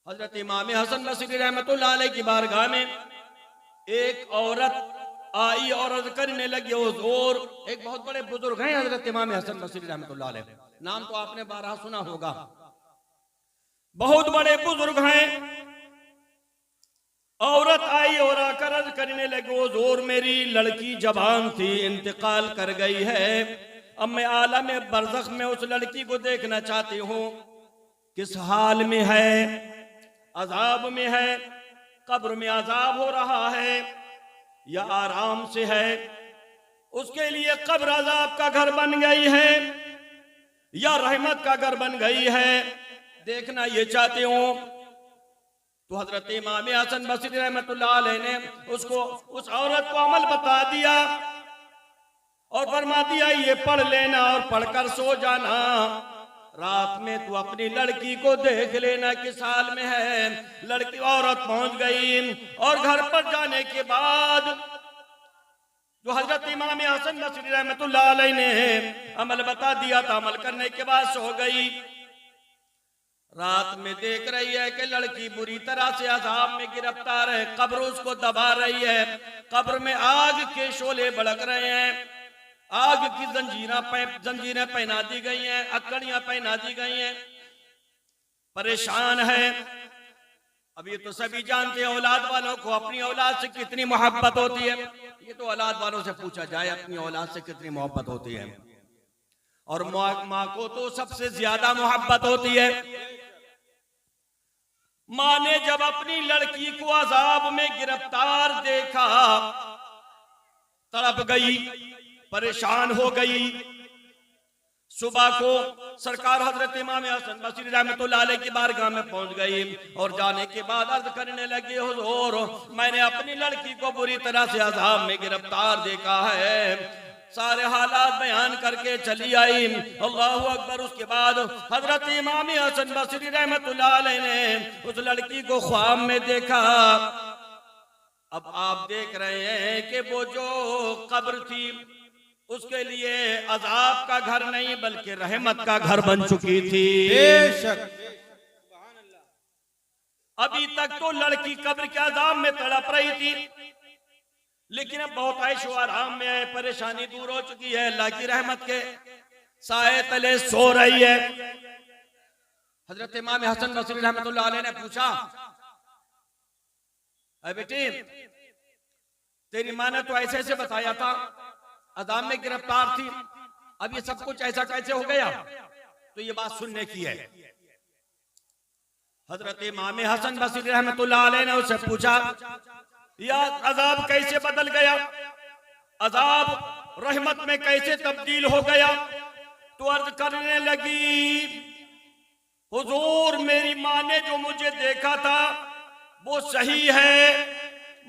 हजरत इमाम हसन बसरी रहमतुल्लाह अलैह की बारगाह में एक औरत आई और अर्ज करने लगी। हुजूर, एक बहुत बड़े बुजुर्ग हैं हजरत इमाम हसन बसरी रहमतुल्लाह अलैह, नाम तो आपने बारहा सुना होगा, बहुत बड़े बुजुर्ग हैं। औरत आई और आकर अर्ज करने लगी, हुजूर मेरी लड़की जवान थी, इंतकाल कर गई है, अब मैं आलम बरज़ख में उस लड़की को देखना चाहती हूँ, किस हाल में है, अजाब में है, कब्र में अजाब हो रहा है या आराम से है, उसके लिए कब्र अजाब का घर बन गई है या रहमत का घर बन गई है, देखना ये चाहती हूँ। तो हजरत इमाम हसन बसरी रहमतुल्लाह अलैह ने उसको, उस औरत को अमल बता दिया और फरमा दिया ये पढ़ लेना और पढ़कर सो जाना, रात में तू अपनी लड़की को देख लेना किस हाल में है। लड़की औरत पहुंच गई और घर पर जाने के बाद जो हजरत इमाम हसन बसरी रहमतुल्लाह अलैह ने अमल बता दिया था, अमल करने के बाद सो गई। रात में देख रही है कि लड़की बुरी तरह से अज़ाब में गिरफ्तार है, कब्र उसको दबा रही है, कब्र में आग के शोले भड़क रहे हैं, आग की जंजीरें पहना दी गई हैं, अकड़ियां पहना दी गई हैं, परेशान है। अब ये तो सभी जानते हैं औलाद वालों को अपनी औलाद से कितनी मोहब्बत होती है, ये तो औलाद वालों से पूछा जाए अपनी औलाद से कितनी मोहब्बत होती है, और माँ को तो सबसे ज्यादा मोहब्बत होती है। माँ ने जब अपनी लड़की को अजाब में गिरफ्तार देखा, तड़प गई, परेशान हो गई। सुबह को सरकार हजरत इमाम हसन बसरी रहमतुल्लाह अलैह की बारगाह में पहुंच गई और जाने के बाद अर्ज करने लगी, हुजूर मैंने अपनी लड़की को बुरी तरह से अजाब में गिरफ्तार देखा है। सारे हालात बयान करके चली आई। अल्लाहु अकबर। उसके बाद हजरत इमाम हसन बसरी रहमतुल्लाह अलैह ने उस लड़की को ख्वाब में देखा। अब आप देख रहे हैं कि वो जो कब्र थी उसके लिए अजाब का घर नहीं बल्कि रहमत का घर बन चुकी थी। बेशक। अभी तक तो लड़की कब्र के अजाब में तड़प रही थी, लेकिन अब बहुत ऐश व आराम में है, परेशानी दूर हो चुकी है, अल्लाह की रहमत के साए तले सो रही है। हजरत इमाम हसन बसरी रहमतुल्लाह अलैह ने पूछा, अरे बेटी तेरी माँ ने तो ऐसे ऐसे बताया था, अजाब में गिरफ्तार थी, अब ये सब कुछ ऐसा कैसे हो गया? तो ये बात सुनने की है। हजरत इमाम हसन बसरी रहमतुल्लाह अलैह ने उससे पूछा, या अजाब कैसे बदल गया, अजाब रहमत में कैसे तब्दील हो गया? तो अर्ज करने लगी, हुजूर मेरी माँ ने जो मुझे देखा था वो सही है,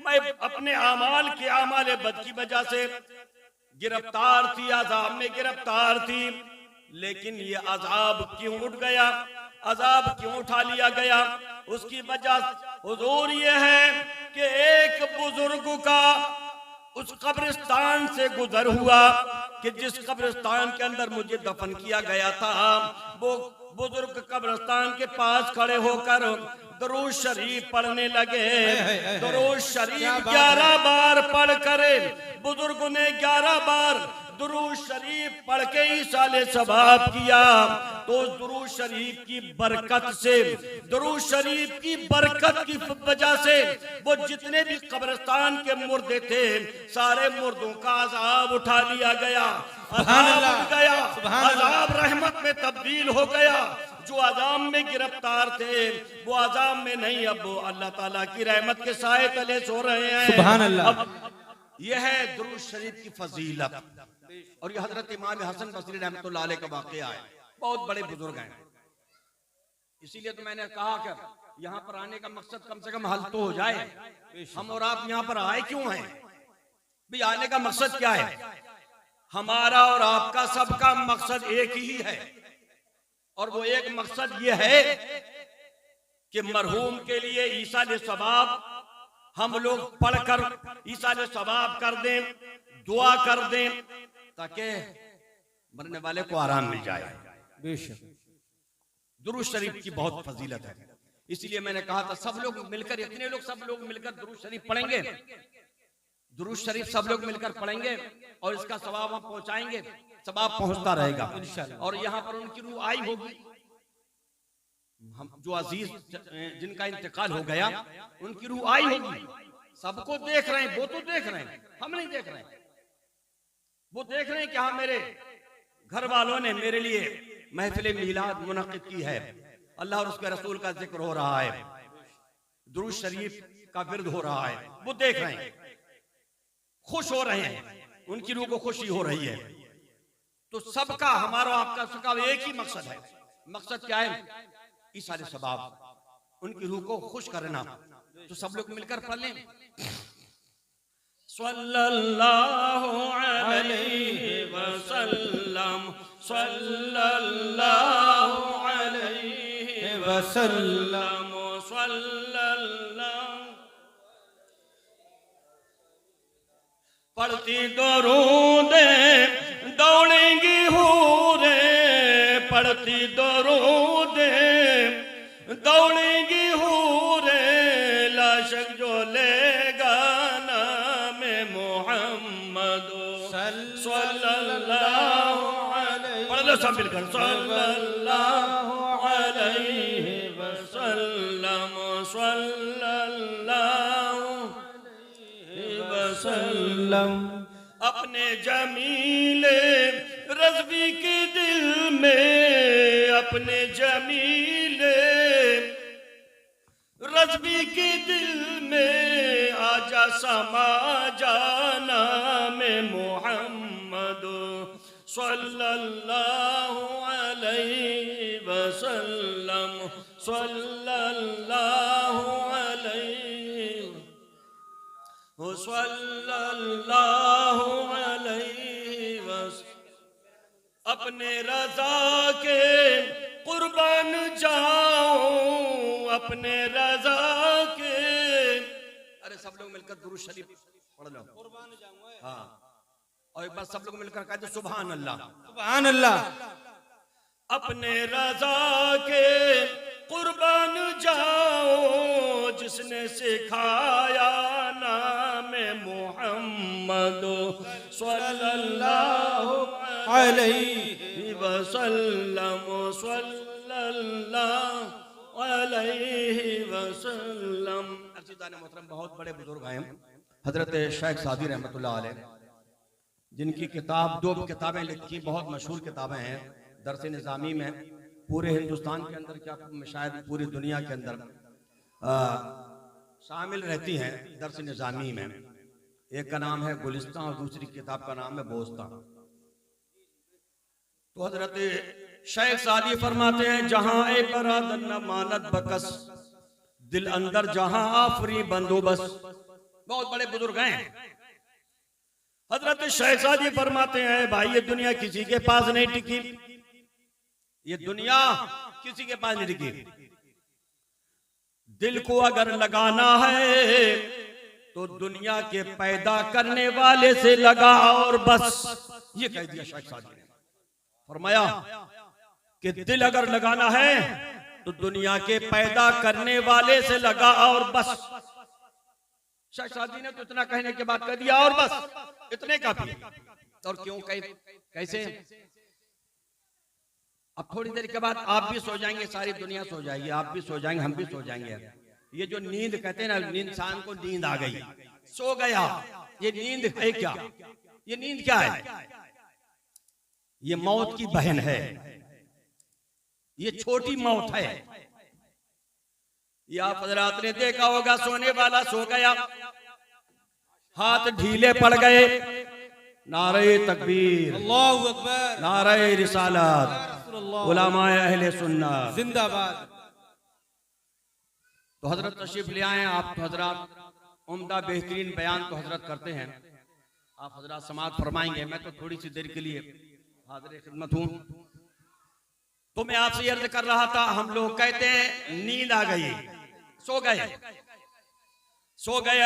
मैं अपने आमाल के आमाल बद की वजह से गिरफ्तार थी, अजाब में गिरफ्तार थी, लेकिन ये अजाब क्यों उठ गया, अजाब क्यों उठा लिया गया? उसकी वजह हुजूर ये है कि एक बुजुर्ग का उस कब्रिस्तान से गुजर हुआ कि जिस कब्रिस्तान के अंदर मुझे दफन किया गया था, वो बुजुर्ग कब्रिस्तान के पास खड़े होकर दरूद शरीफ पढ़ने लगे। दरूद शरीफ 11 बार पढ़ करे, बुजुर्गों ने 11 बार दुरूद शरीफ पढ़ के ही साले सवाब किया। तो दुरूद शरीफ की बरकत से, दुरूद शरीफ की बरकत की वजह से वो जितने भी कब्रिस्तान के मुर्दे थे सारे मुर्दों का अजाब उठा लिया गया, अजाब उठ गया, अजाब रहमत में तब्दील हो गया। जो अजाब में गिरफ्तार थे वो अजाब में नहीं, अब वो अल्लाह ताला की रहमत के साए तले सो रहे हैं। सुभान अल्लाह। यह है दुरूद शरीफ की फजीलत। और ये हजरत इमाम हसन बसरी रहमतुल्लाह अलैह का वाक़या है, बहुत बड़े बुजुर्ग हैं। इसीलिए तो मैंने कहा कि यहाँ पर आने का मकसद कम से कम हल तो हो जाए। हम और आप यहाँ पर आए क्यों हैं भाई? आने का मकसद क्या है? हमारा और आपका सबका मकसद एक ही है, और वो एक मकसद ये है कि मरहूम के लिए ईसाल सवाब हम लोग पढ़कर ईसाल सवाब कर दें, दुआ कर दें ताकि मरने वाले को आराम मिल जाए। बेशक दुरूद शरीफ की बहुत फजीलत है, इसलिए मैंने कहा था सब लोग मिलकर, इतने लोग सब लोग मिलकर दुरूद शरीफ पढ़ेंगे, दुरूद शरीफ सब लोग मिलकर पढ़ेंगे और इसका सवाब हम पहुंचाएंगे, सवाब पहुंचता रहेगा और यहाँ पर उनकी रूह आई होगी। हम जो अजीज जिनका इंतकाल हो गया उनकी रूह आई होगी। सबको देख रहे हैं, वो तो देख रहे हैं, हम नहीं देख रहे हैं। वो देख रहे हैं कि हाँ मेरे घर वालों ने मेरे लिए महफिल मिलाद मुनक़िद की है, अल्लाह और उसके रसूल का जिक्र हो रहा है, दुरूद शरीफ का विर्द हो रहा है, वो देख रहे हैं, खुश हो रहे हैं, उनकी रूह को खुशी हो रही है। तो सबका हमारा आपका सबका एक ही मकसद है। मकसद क्या है? ईसाले सबाब, उनकी रूह को खुश करना। तो सब लोग मिलकर पढ़ लें, सल्लल्लाहु अलैहि वसल्लम, सल्लल्लाहु अलैहि वसल्लम, सल्लल्लाहु। पढ़ती दरूद दौड़ेंगी हूरे, पढ़ती दरूद दौड़ेंगी हूरे, लाशक जो लेगा नाम मोहम्मद सल्लल्लाहु अलैहि, पढ़ लो सब मिलकर, सल्लल्लाहु अलैहि वसल्लम, सल्लल्लाहु अलैहि वसल्लम। अपने जमीले रज़वी के दिल में, अपने जमीले रज़वी के दिल में आजा समा जाना में मोहम्मद सल्लल्लाहु अलैहि वसल्लम, सल्लल्लाहु अलैहि सल्लल्लाहु अलैहि वसल्लम। अपने रज़ा के कुर्बान जाओ, अपने रज़ा के, अरे सब लोग मिलकर दुरूद शरीफ पढ़ लो, कुर्बान जाऊंगा। हाँ, और एक बार सब लोग मिलकर कहते सुभान अल्लाह, सुभान अल्लाह। अपने रज़ा के कुर्बान जाओ, जिसने सिखाया नाम मोहम्मद सल्लल्लाहु अलैहि वसल्लम, सल्लल्लाहु अलैहि वसल्लम। अर्ज़दान मोहतरम, बहुत बड़े बुजुर्ग हैं हजरत शेख सादी रहमतुल्लाह अलैह, जिनकी किताब, दो किताबें लिखी, बहुत मशहूर किताबें हैं, दर्स निज़ामी में पूरे हिंदुस्तान के अंदर, क्या शायद पूरी दुनिया के अंदर शामिल रहती हैं दर्स निज़ामी में। एक का नाम है गुलिस्तान और दूसरी किताब का नाम है बोस्तान। तो हजरत शेख सादी फरमाते हैं, जहां ए बरादर न मानत बकस, दिल अंदर जहां आफरी बंदोबस्त। बहुत बड़े बुजुर्ग हैं। हजरत शेख सादी फरमाते हैं, भाई ये दुनिया किसी के पास नहीं टिकी, ये दुनिया किसी के पास नहीं टिकी। दिल को अगर लगाना है तो दुनिया के पैदा करने वाले से लगा और बस। ये कह दिया शेख सादी ने, फरमाया कि दिल अगर लगाना है तो दुनिया के पैदा करने वाले से लगा और बस। शेख सादी ने तो इतना कहने के बाद कह दिया और बस, इतने काफी। और क्यों कैसे? अब थोड़ी देर के बाद आप भी सो जाएंगे, सारी दुनिया सो जाएगी, आप भी सो जाएंगे, हम भी सो जाएंगे। ये जो नींद कहते हैं ना, इंसान को नींद आ गई, सो गया, ये नींद है क्या? ये नींद क्या है? ये मौत की बहन है, ये छोटी मौत है। ये आप हजरात ने देखा होगा, सोने वाला सो गया, हाथ ढीले पड़ गए, नारे तकबीर, अल्लाहु अकबर, नारे रिसालत, उलमाए अहले सुन्नत जिंदाबाद। तो हजरत तशरीफ ले आए आप। तो हजरत उम्दा बेहतरीन बयान तो हजरत करते हैं, आप हजरत समाअत फरमाएंगे। मैं तो थोड़ी सी देर के लिए हाजिर खिदमत हूँ। तो मैं आपसे अर्ज कर रहा था, हम लोग कहते हैं नींद आ गई, सो गए, सो गए,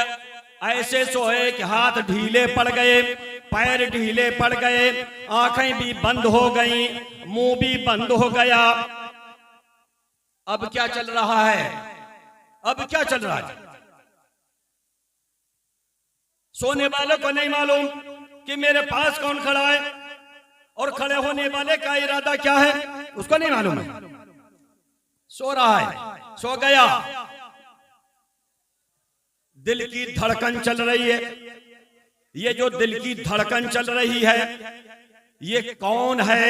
ऐसे सोए कि हाथ ढीले पड़ गए, पैर ढीले पड़ गए, आंखें भी बंद हो गईं, मुंह भी बंद हो गया। अब क्या चल रहा है? अब क्या चल रहा है? सोने वालों को नहीं मालूम कि मेरे पास कौन खड़ा है और खड़े होने वाले का इरादा क्या है, उसको नहीं मालूम है। सो रहा है, सो गया। दिल की धड़कन चल रही है। ये जो दिल की धड़कन चल रही है, ये कौन है?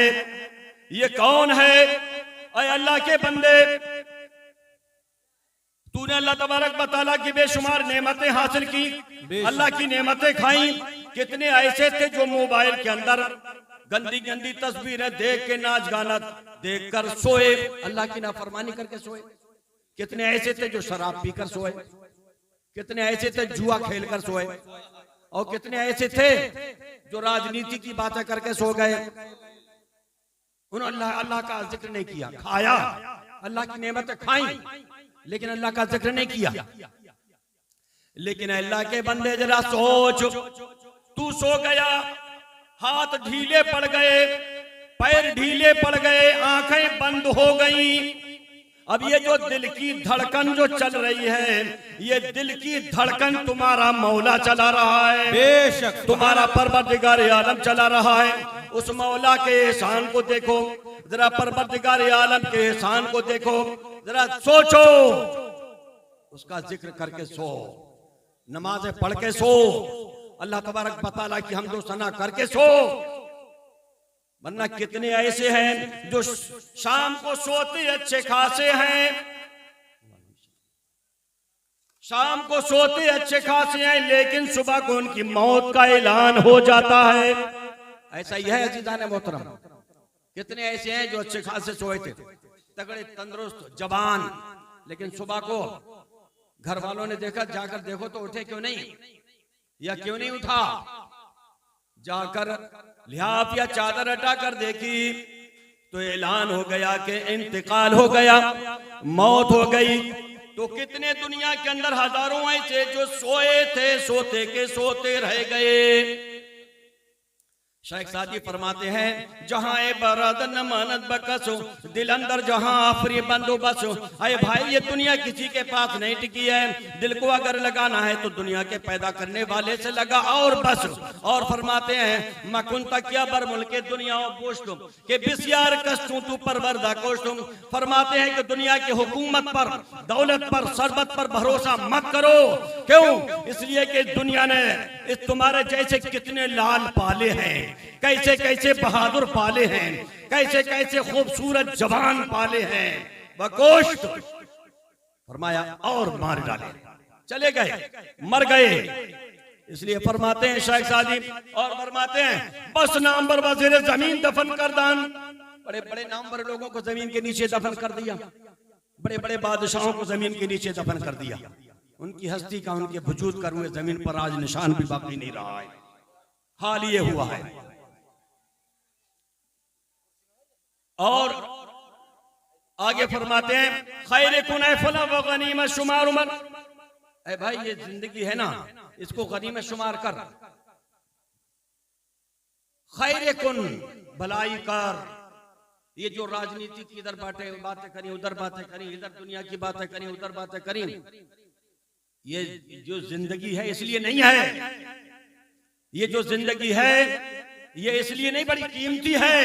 ये कौन है? अय अल्लाह के बंदे, तूने अल्लाह तबारक व तआला की बेशुमार नेमतें हासिल की, अल्लाह की नेमतें खाई। कितने ऐसे थे जो मोबाइल के अंदर गंदी गंदी तस्वीरें देख के, नाच गाना देख कर सोए, अल्लाह की नाफरमानी करके सोए। कितने ऐसे थे जो शराब पीकर सोए, कितने ऐसे थे जुआ खेल कर सोए, और कितने ऐसे थे जो राजनीति की बातें करके सो गए। उन्होंने अल्लाह का जिक्र नहीं किया। खाया, अल्लाह की नेमतें खाई, लेकिन अल्लाह का जिक्र नहीं किया। लेकिन अल्लाह के बंदे जरा सोच, तू सो गया, हाथ ढीले पड़ गए, पैर ढीले पड़ गए, आंखें बंद हो गई। अब ये जो दिल की धड़कन जो चल रही है, ये दिल की धड़कन तुम्हारा मौला चला रहा है, बेशक तुम्हारा परवरदिगार आलम चला रहा है। उस मौला के एहसान को देखो जरा, परवरदिगार आलम के एहसान को देखो जरा, सोचो, उसका जिक्र करके सो, नमाजें पढ़ के सो, अल्लाह तबारक व तआला की हम्दो सना करके सो। वरना कितने ऐसे हैं जो शाम को सोते अच्छे खासे हैं, शाम को सोते अच्छे खासे हैं, लेकिन सुबह को उनकी मौत का ऐलान हो जाता है। ऐसा ही है अजीज़ान मोहतरम। कितने ऐसे हैं जो अच्छे खासे सोए थे, तगड़े तंदुरुस्त जवान, लेकिन सुबह को घर वालों ने देखा, जाकर देखो तो उठे क्यों नहीं, या क्यों नहीं उठा। जाकर लिहाफ या चादर हटाकर देखी तो ऐलान हो गया कि इंतकाल हो गया, मौत हो गई। तो कितने दुनिया के अंदर हजारों ऐसे जो सोए थे, सोते के सोते रह गए। शेख सादी फरमाते हैं, जहां ए बरदन मानत बकसो, दिल अंदर जहां आफरी बंदोबस। अरे भाई, ये दुनिया किसी के पास नहीं टिकी है, दिल को अगर लगाना है तो दुनिया के पैदा करने वाले से लगा और बस। और फरमाते हैं, मकुन तकिया बर मुल्के दुनिया पोष्टुम के बिस्यार कष्टों तू परवरदा कोष्टुम। फरमाते हैं कि दुनिया की हुकूमत पर, दौलत पर, सरबत पर भरोसा मत करो। क्यों? इसलिए कि दुनिया ने इस तुम्हारे जैसे कितने लाल पाले हैं, कैसे कैसे बहादुर पाले हैं, कैसे कैसे खूबसूरत जवान पाले हैं, बकोष्ठ। फरमाया और मार डाले, चले गए, मर गए। इसलिए फरमाते हैं शेख सादी, और फरमाते हैं, बस नाम पर वज़ीर जमीन दफन कर दान। बड़े बड़े नाम पर लोगों को जमीन के नीचे दफन कर दिया, बड़े बड़े बादशाहों को जमीन के नीचे दफन कर दिया। उनकी हस्ती का, उनके वजूद का हुए जमीन पर आज निशान भी बाकी नहीं रहा है। हाल ये हुआ है। और आगे फरमाते हैं, खैर कुन फला व गनीमत शुमार उमर। ऐ भाई, ये जिंदगी है ना, इसको गनीमत शुमार कर। खैर कुन, भलाई कर। ये जो राजनीति की इधर बातें करी, उधर बातें करी, इधर दुनिया की बातें करी, उधर बातें करी, ये जो जिंदगी है इसलिए नहीं है। ये जो जिंदगी है ये इसलिए नहीं, बड़ी कीमती है।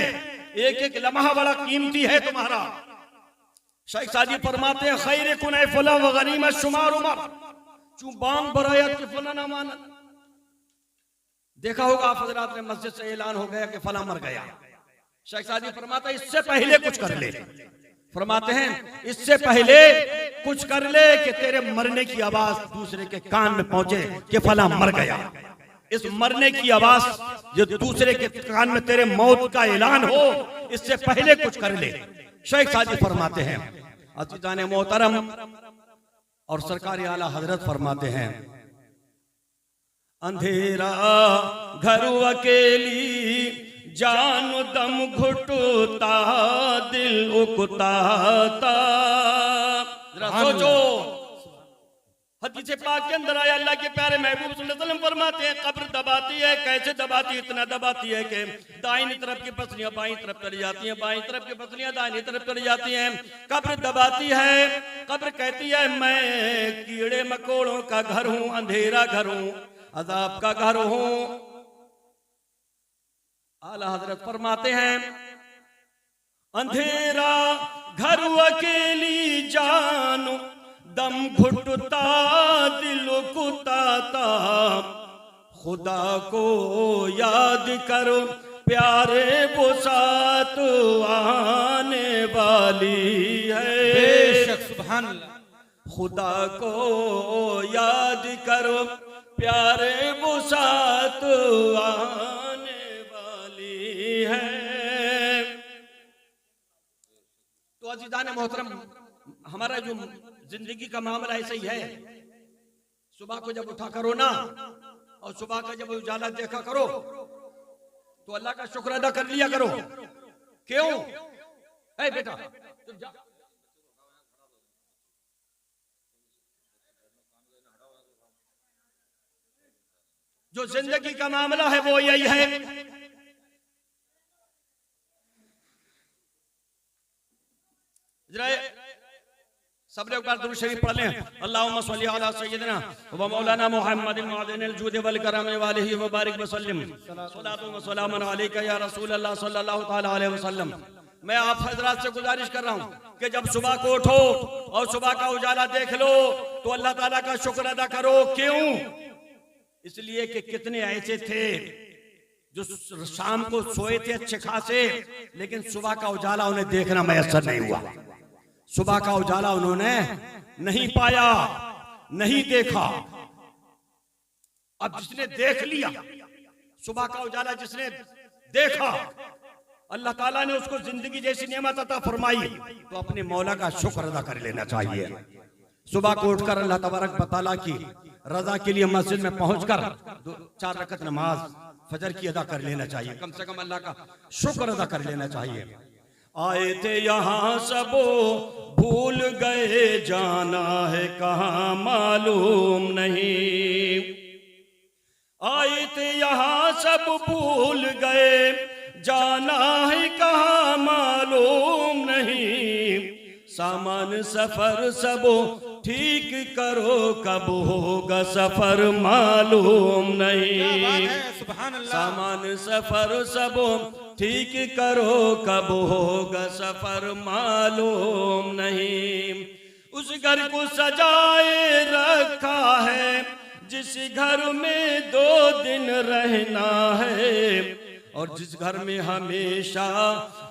एक एक लम्हा बड़ा कीमती है तुम्हारा। शेख सादी फरमाते हैं, खैर कुन फला व गनीमत शुमार उमर। चूं बांग बरायत के फला ना माना। देखा होगा आप हजरात ने, मस्जिद से ऐलान हो गया कि फला मर गया। शेख सादी फरमाता है, इससे पहले कुछ कर ले। फरमाते हैं, इससे पहले कुछ कर ले कि तेरे मरने की आवाज दूसरे के कान में पहुंचे कि फला मर गया। इस मरने की आवाज जो दूसरे के कान में तेरे मौत का ऐलान हो, इससे पहले कुछ कर ले। शेख सादी फरमाते हैं, अज़ीज़ान मोहतरम, और सरकार आला हजरत फरमाते हैं, अंधेरा घर अकेली जान दम घुटता दिल उकताता। जरा सोचो, हदीस पाक के अंदर आया, अल्लाह के प्यारे महबूब सल्लल्लाहु अलैहि वसल्लम फरमाते हैं, कब्र दबाती है। कैसे दबाती है? इतना दबाती है कि दाहिनी तरफ की पसलियां बाईं तरफ चली जाती हैं, बाईं तरफ की पसलियां दाहिनी तरफ चली जाती हैं। कब्र दबाती है। कब्र कहती है, मैं कीड़े मकोड़ों का घर हूं, अंधेरा घर हूं, अजाब का घर हूं। आला हजरत फरमाते हैं, अंधेरा घर अकेली जानो, दम घुटता दिल कुताता, खुदा को याद करो प्यारे वो साथ आने वाली है। बेशक सुभान अल्लाह। खुदा को याद करो प्यारे वो साथ आने वाली है। तो अजीजान मोहतरम, हमारा जो जिंदगी का मामला ऐसा ही है। सुबह को जब उठा करो ना, और सुबह का जब उजाला देखा करो, तो अल्लाह का शुक्र अदा कर लिया करो। क्यों? ए बेटा तुम जा। जो जिंदगी का मामला है वो यही है। जरा सबने एक बार दुरूद शरीफ पढ़ लें। अल्लाहुम्मा सल्ली अला सय्यिदिना व मौलाना मुहम्मदिन मुअद्दिनिल जुद वल करम व आलिहि व बारिक व सल्लिम सलातु व सलामुन अलैका या रसूल अल्लाह सल्लल्लाहु तआला अलैहि वसल्लम। मैं आप हजरात से गुजारिश कर रहा हूं कि जब सुबह को उठो और सुबह का उजाला देख लो तो अल्लाह ताला का शुक्र अदा करो। क्यों? इसलिए कि कितने ऐसे थे जो शाम को सोए थे अच्छे खासे, लेकिन सुबह का उजाला उन्हें देखना मैसर नहीं हुआ। सुबह का उजाला उन्होंने नहीं पाया, नहीं देखा। अब जिसने देख लिया सुबह का उजाला, जिसने देखा, अल्लाह ताला ने उसको जिंदगी जैसी नेमत अता फरमाई, तो अपने मौला का शुक्र अदा कर लेना चाहिए। सुबह को उठकर अल्लाह तबारक व तआला की रजा के लिए मस्जिद में पहुंचकर 4 रकत नमाज फजर की अदा कर लेना चाहिए। कम से कम अल्लाह का शुक्र अदा कर लेना चाहिए। आए थे यहाँ सबो भूल गए, जाना है कहाँ मालूम नहीं। आए थे यहाँ सब भूल गए, जाना है कहाँ मालूम नहीं। सामान सफर सबो ठीक करो, कब होगा सफर मालूम नहीं। सामान सफर सबो ठीक करो, कब होगा सफर मालूम नहीं। उस घर को सजाए रखा है जिस घर में 2 दिन रहना है, और जिस घर में हमेशा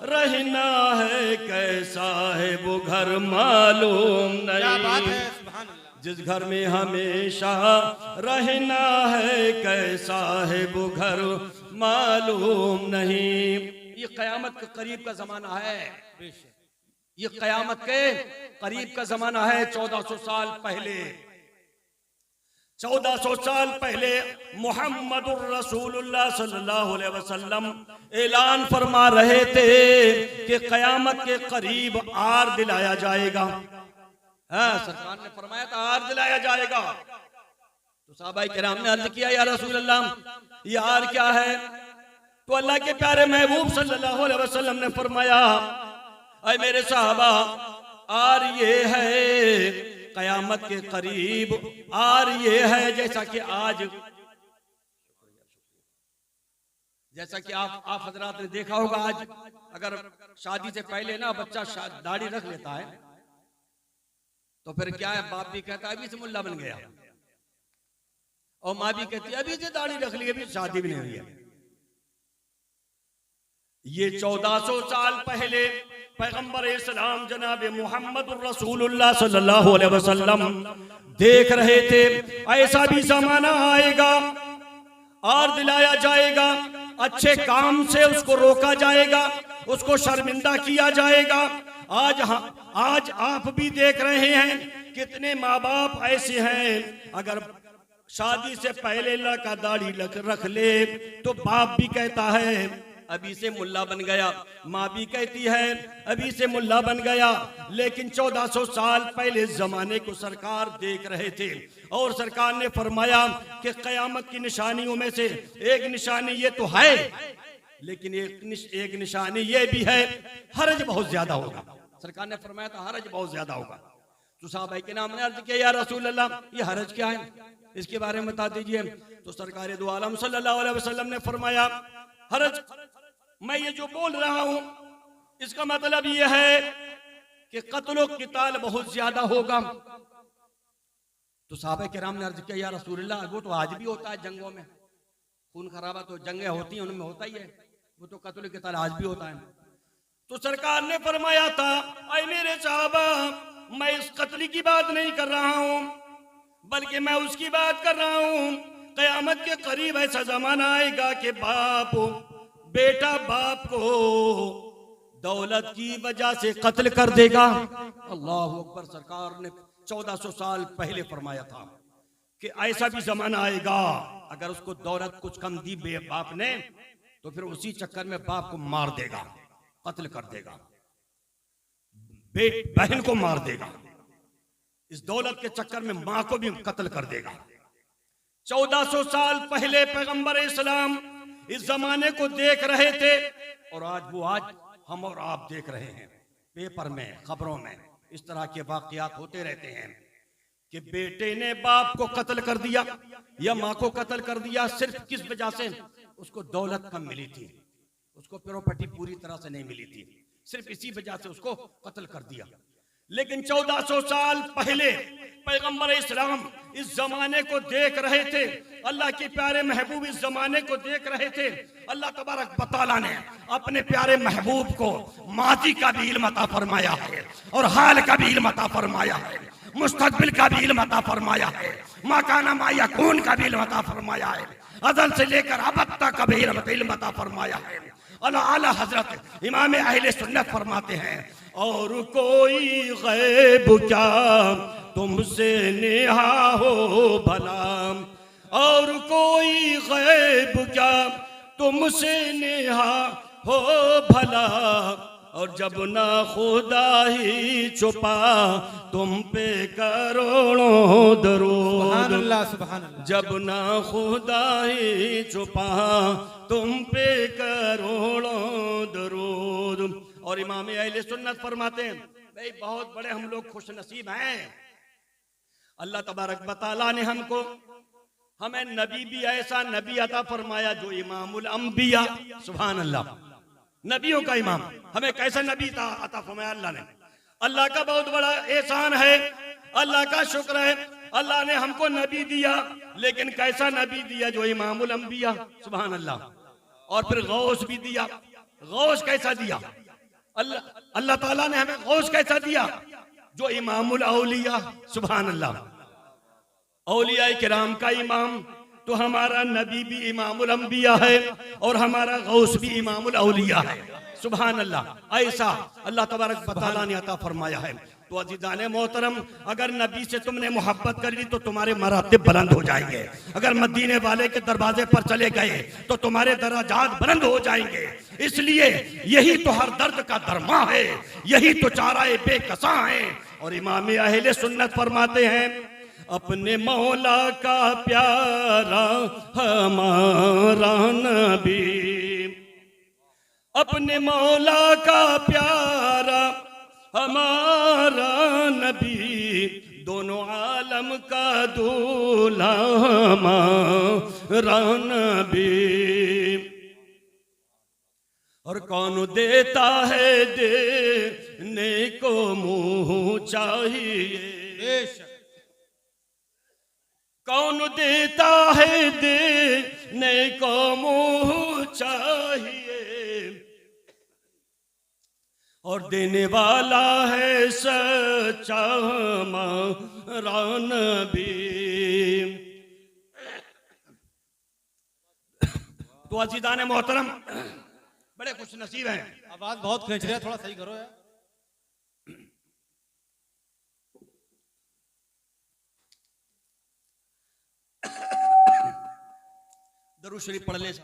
रहना है, कैसा है वो घर मालूम नहीं। जिस घर में हमेशा रहना है, कैसा है वो घर मालूम नहीं। ये कयामत के करीब का जमाना है। ये कयामत के करीब का जमाना है। 1400 साल पहले 1400 साल पहले मुहम्मदुर रसूलुल्लाह सल्लल्लाहु अलैहि वसल्लम ऐलान फरमा रहे थे कि कयामत के करीब आर दिलाया जाएगा। सरकार ने फरमाया था आर दिलाया जाएगा। तो सहाबाए किराम ने अर्ज किया, या रसूल अल्लाह ये आर क्या है? तो अल्लाह के प्यारे महबूब सल्लल्लाहु अलैहि वसल्लम ने फरमाया, ऐ मेरे साहबा, आर ये है कयामत के करीब, आर ये है जैसा कि आज, जैसा कि आप हजरात ने देखा होगा, आज अगर शादी से पहले ना बच्चा दाढ़ी रख लेता है तो फिर क्या है, बाप भी कहता है अभी से मुल्ला बन गया, और माँ भी कहती है अभी से दाढ़ी रख ली, अभी शादी भी नहीं हुई है। ये 1400 साल पहले पैगंबर इस्लाम जनाब मुहम्मद रसूलुल्लाह सल्लल्लाहु अलैहि वसल्लम देख रहे थे ऐसा भी जमाना आएगा, और दिलाया जाएगा, अच्छे काम से उसको रोका जाएगा, उसको शर्मिंदा किया जाएगा। आज आप भी देख रहे हैं कितने माँ बाप ऐसे हैं, अगर शादी से पहले लड़का दाढ़ी रख ले तो बाप भी कहता है अभी से मुल्ला बन गया। माँ भी कहती है अभी से मुल्ला बन गया। लेकिन 1400 साल पहले जमाने को सरकार देख रहे थे और सरकार ने फरमाया कि कयामत की निशानियों में से एक निशानी ये तो है, लेकिन एक निशानी ये भी है, हरज बहुत ज्यादा होगा। सरकार ने फरमाया था हरज बहुत ज्यादा होगा। तो साहब के नाम ने अर्ज किया या रसूल अल्लाह, ये हरज क्या है, इसके बारे में बता दीजिए। तो सरकार दो आलम सल्लल्लाहु अलैहि वसल्लम ने फरमाया हरज, मैं ये जो बोल रहा हूं इसका मतलब ये है कि कत्ल क़िताल बहुत ज्यादा होगा। तो साहब किराम ने अर्ज किया या रसूल अल्लाह, वो तो आज भी होता है जंगों में, खून खराबा तो जंगें होती हैं उनमें होता ही है, वो तो कत्ल क़िताल आज भी होता है। तो सरकार ने फरमाया था ऐ मेरे साहबा, मैं इस कत्ल की बात नहीं कर रहा हूं, बल्कि मैं उसकी बात कर रहा हूं कयामत के करीब ऐसा जमाना आएगा कि बाप बेटा बाप को दौलत की वजह से कत्ल कर देगा। अल्लाह अकबर। सरकार ने 1400 साल पहले फरमाया था कि ऐसा भी जमाना आएगा, अगर उसको दौलत कुछ कम दी बाप ने तो फिर उसी चक्कर में बाप को मार देगा, कत्ल कर देगा, बहन को मार देगा, इस दौलत के चक्कर में मां को भी कत्ल कर देगा। 1400 साल पहले पैगंबर इस्लाम इस जमाने को देख रहे थे और आज हम और आप देख रहे हैं। पेपर में, खबरों में इस तरह के वाकयात होते रहते हैं कि बेटे ने बाप को कत्ल कर दिया या मां को कत्ल कर दिया। सिर्फ किस वजह से? उसको दौलत कम मिली थी, उसको प्रॉपर्टी पूरी तरह से नहीं मिली थी, सिर्फ इसी वजह से उसको कत्ल कर दिया। लेकिन 1400 साल पहले पैगंबर इस्लाम इस जमाने को देख रहे थे, अल्लाह के प्यारे महबूब इस जमाने को देख रहे थे। अल्लाह तबारक व तआला ने अपने प्यारे महबूब को माजी का भी इल्म अता फरमाया है और हाल का भी इल्म अता फरमाया है, मुस्तकबिल का भी इल्म अता फरमाया है, माकाना मा यकून का भी इल्म अता फरमाया है, अज़ल से लेकर अब तक का भी इल्म अता फरमाया है। आला हजरत इमाम अहले सुन्नत फरमाते हैं और कोई गैब क्या तुमसे नेहा हो भला, और कोई गैब क्या तुमसे नेहा हो भला, और जब ना खुदा ही छुपा तुम पे करोड़ों दरूद, सुभान अल्लाह, सुभान अल्लाह। जब ना खुदा ही छुपा तुम पे करोड़ों दरूद। और इमाम अहले सुन्नत फरमाते हैं भाई बहुत बड़े हम लोग खुश नसीब हैं, अल्लाह तबारक व तआला ने हमें नबी भी ऐसा नबी अता फरमाया जो इमामुल अंबिया, सुभान अल्लाह, नबियों का इमाम। हमें कैसा नबी अता फरमाया अल्लाह ने, अल्लाह का बहुत बड़ा एहसान है, अल्लाह का शुक्र है, अल्लाह ने हमको नबी दिया, लेकिन कैसा नबी दिया जो इमामुल अंबिया, सुभान अल्लाह। और फिर गौस भी दिया। गौस कैसा दिया? अल्लाह ताला ने हमें गौस कैसा दिया? जो इमामुल औलिया, सुभान अल्लाह। औलिया किराम का इमाम, तो हमारा नबी भी इमामुल अंबिया है और हमारा गौस भी इमामुल औलिया है, सुभान अल्लाह। ऐसा अल्लाह तबारक व तआला ने अता फरमाया है। तो अज़ीज़ाने मोहतरम, अगर नबी से तुमने मोहब्बत कर ली तो तुम्हारे मरातिब बुलंद हो जाएंगे। अगर मदीने वाले के दरवाजे पर चले गए तो तुम्हारे दराजात बुलंद हो जाएंगे। इसलिए यही तो हर दर्द का दरमा है, यही तो चाराए बेकसा है। और इमाम अहले सुन्नत फरमाते हैं अपने मौला का प्यारा हमारा नबी, अपने मौला का प्यारा हमारा नबी, दोनों आलम का दूल्हा हमारा नबी। और कौन देता है देने को मुँह चाहिए, कौन देता है देने को मुँह चाहिए, और देने वाला है सच्चा हमारा नबी। तो अज़ीज़ाने मोहतरम, बड़े खुश नसीब हैं। आवाज बहुत खींच रहे हैं, थोड़ा सही करो यार। दरूद शरीफ पढ़ ले।